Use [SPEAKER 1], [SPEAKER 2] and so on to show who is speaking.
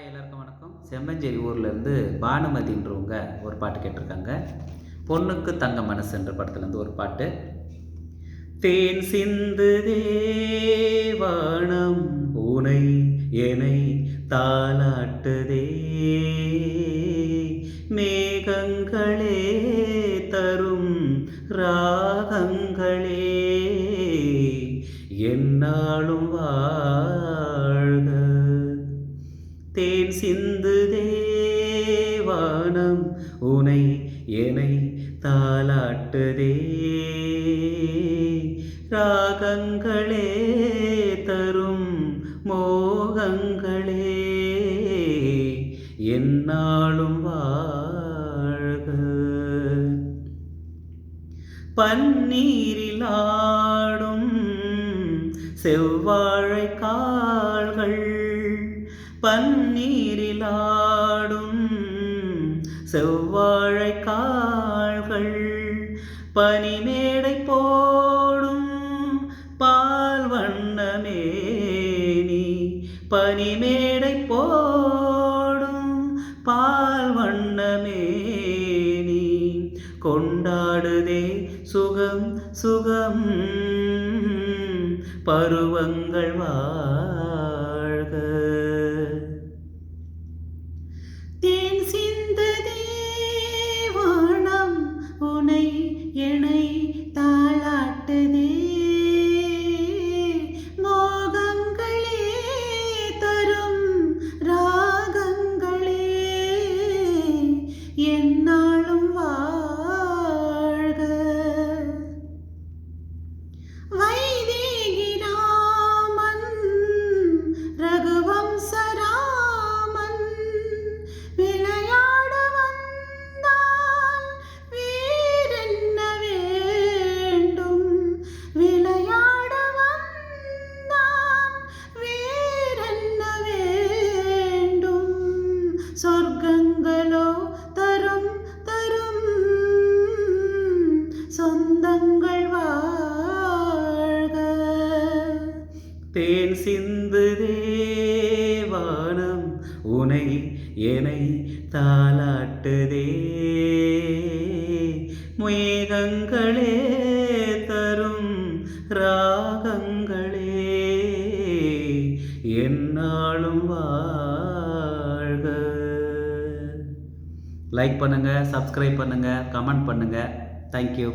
[SPEAKER 1] எல்லாருக்கும் வணக்கம். செம்மஞ்சேரி ஊர்லேருந்து பானுமதின்றவங்க ஒரு பாட்டு கேட்டிருக்காங்க. பொண்ணுக்கு தங்க மனசுன்ற படத்துலேருந்து ஒரு பாட்டு. தேன் சிந்து தேவானம் உனை என்னை தாலாட்டுதே, மேகங்களே தரும் ராகங்களே என்னாலும் வாழ்க. தேன் சிந்து தேவானம் உனை என்னை தாலாட்டுதே, ராகங்களே தரும் மோகங்களே என்னாலும் வாழ்க. பன்னீரில் ஆடும் செவ்வாழை கால்கள், பன்னீரில் ஆடும் செவ்வாழை கால்கள், பனிமேடை போடும் பால் வண்ணமேனி, பனிமேடை போடும் பால் வண்ணமேனி கொண்டாடுதே சுகம் சுகம் பருவங்கள் வாழ்க. தேன் சிந்து தேவானம் உனை என்னை தாலாட்டுதே, மோகங்களே தரும் ராகங்களே என்னாலும் வாழ்க. வைதேகி ராமன் ரகுவம்சராமன் விளையாட வந்தால் வேறென்ன வேண்டும், விளையாட வந்தால் வேறென்ன வேண்டும், சொர்க்கங்களோ தரும் தரும் சொந்தங்கள் வாழ்க. தேன் சிந்து தேவானம் உனை என்னை தாலாட்டுதே, மேகங்களே தரும் ராகங்களே என்னாலும் வாழ்க. லைக் பண்ணுங்கள், சப்ஸ்கிரைப் பண்ணுங்கள், கமெண்ட் பண்ணுங்கள். தேங்க்யூ.